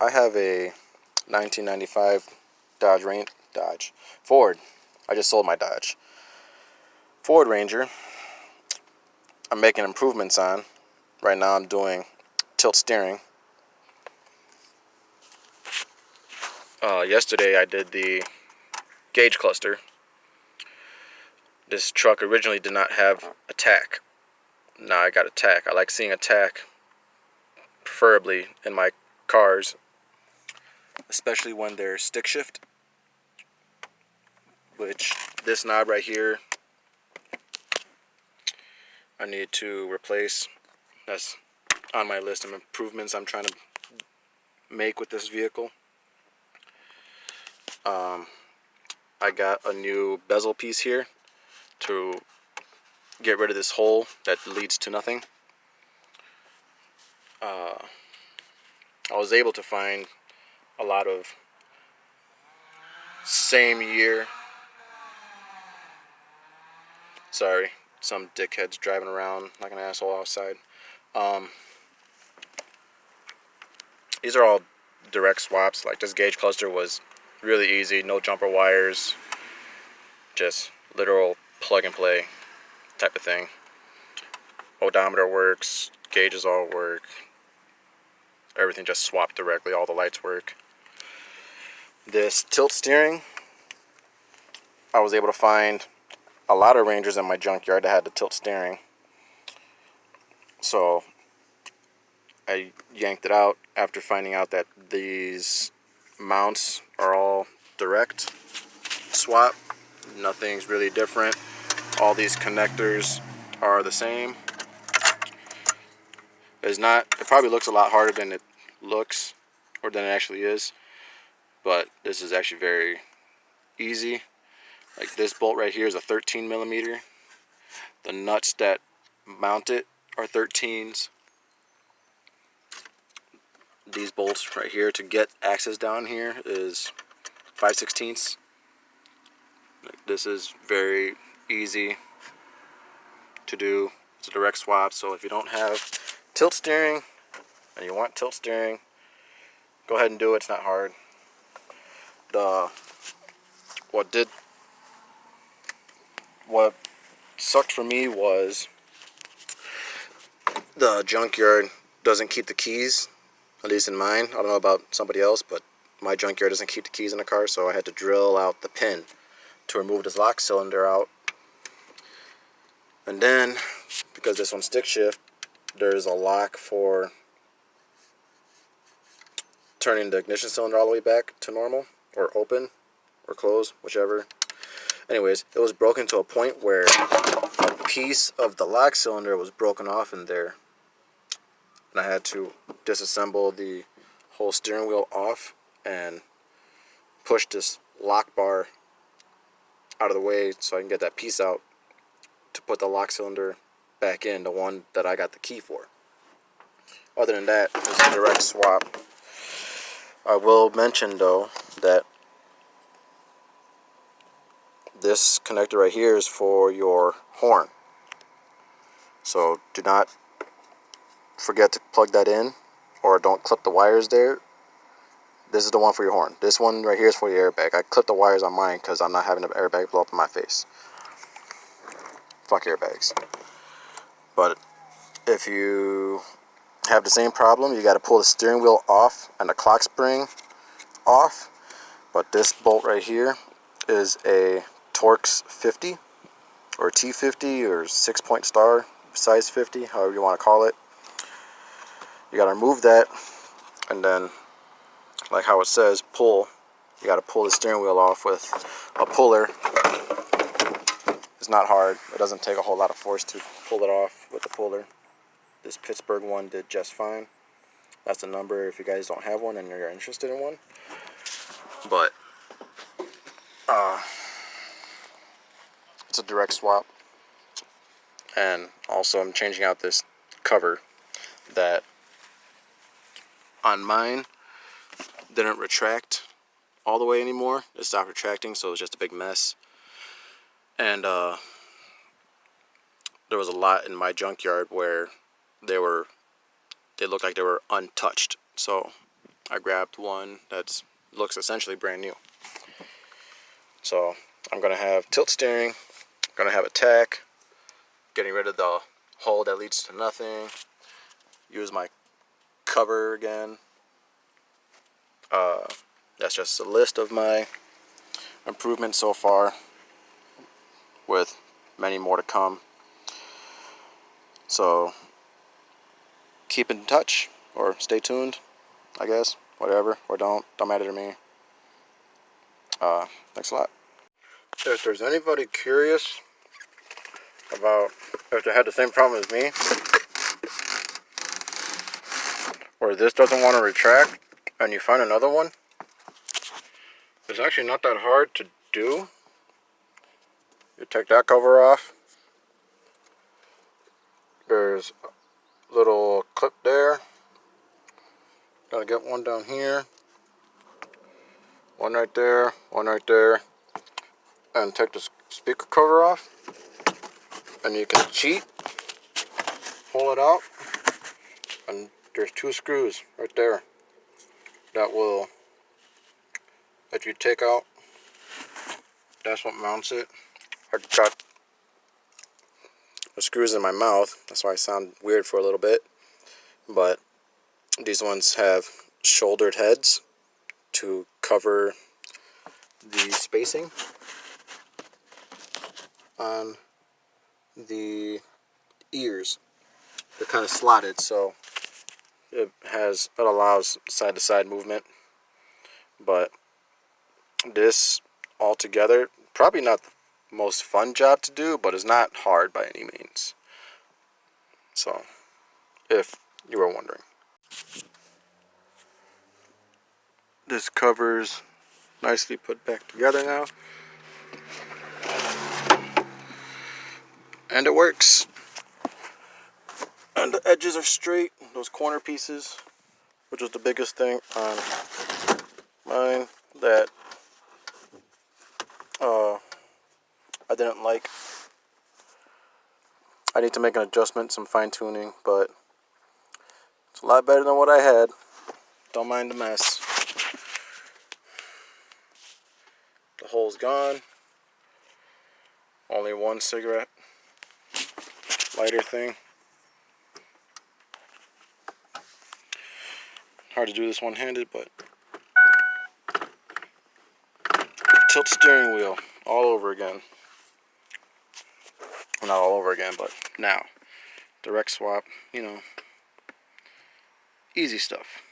I have a 1995 Ford. I just sold my Dodge. Ford Ranger. I'm making improvements on. Right now I'm doing tilt steering. Yesterday I did the gauge cluster. This truck originally did not have a tach. Now I got a tach. I like seeing a tach, preferably in my cars, especially when they're stick shift, which this knob right here I need to replace. That's on my list of improvements I'm trying to make with this vehicle. I got a new bezel piece here to get rid of this hole that leads to nothing. I was able to find a lot of same year. Sorry, some dickheads driving around like an asshole outside. These are all direct swaps. Like, this gauge cluster was really easy, no jumper wires, just literal plug and play type of thing. Odometer works, gauges all work, everything just swapped directly, all the lights work. This tilt steering, I was able to find a lot of Rangers in my junkyard that had the tilt steering, so I yanked it out after finding out that these mounts are all direct swap. Nothing's really different. All these connectors are the same. It probably looks a lot harder than it looks, or than it actually is, but this is actually very easy. Like, this bolt right here is a 13 millimeter. The nuts that mount it are 13s. These bolts right here to get access down here is 5/16. This is very easy to do. It's a direct swap, so if you don't have tilt steering and you want tilt steering, go ahead and do it. It's not hard. What sucked for me was the junkyard doesn't keep the keys, at least in mine. I don't know about somebody else, but my junkyard doesn't keep the keys in the car, so I had to drill out the pin to remove this lock cylinder out. And then, because this one's stick shift, there's a lock for turning the ignition cylinder all the way back to normal, or open, or close, whichever. Anyways, it was broken to a point where a piece of the lock cylinder was broken off in there, and I had to disassemble the whole steering wheel off and push this lock bar out of the way so I can get that piece out to put the lock cylinder back in, the one that I got the key for. Other than that, it's a direct swap. I will mention though that this connector right here is for your horn, so do not forget to plug that in, or don't clip the wires there. This is the one for your horn. This one right here is for your airbag. I clipped the wires on mine because I'm not having the airbag blow up in my face. Fuck airbags. But if you have the same problem, you got to pull the steering wheel off and the clock spring off. But this bolt right here is a Torx 50 or T50 or 6-point star size 50, however you want to call it. You got to remove that, and then, like how it says, pull. You got to pull the steering wheel off with a puller. It's not hard. It doesn't take a whole lot of force to pull it off with a puller. This Pittsburgh one did just fine. That's the number if you guys don't have one and you're interested in one. But it's a direct swap. And also I'm changing out this cover that on mine didn't retract all the way anymore. It stopped retracting, so it was just a big mess. And there was a lot in my junkyard where they looked like they were untouched. So I grabbed one that looks essentially brand new. So I'm going to have tilt steering, I'm going to have a tack, getting rid of the hole that leads to nothing, use my cover again. That's just a list of my improvements so far, with many more to come. So keep in touch, or stay tuned, I guess. Whatever, or don't matter to me. Thanks a lot. If there's anybody curious about if they had the same problem as me, or this doesn't want to retract and you find another one, it's actually not that hard to do. You take that cover off. There's a little clip there. Gotta get one down here, one right there, one right there, and take the speaker cover off, and you can cheat, pull it out, and there's 2 screws right there that you take out. That's what mounts it. I got the screws in my mouth, that's why I sound weird for a little bit, but these ones have shouldered heads to cover the spacing on the ears. They're kind of slotted, so it allows side to side movement. But this altogether, probably not the most fun job to do, but it's not hard by any means. So, if you were wondering. This cover's nicely put back together now. And it works. And the edges are straight, those corner pieces, which was the biggest thing on mine that I didn't like. I need to make an adjustment, some fine tuning, but it's a lot better than what I had. Don't mind the mess. The hole's gone. Only one cigarette lighter thing. Hard to do this one-handed, but tilt steering wheel all over again. Well, not all over again, but now. Direct swap, you know, easy stuff.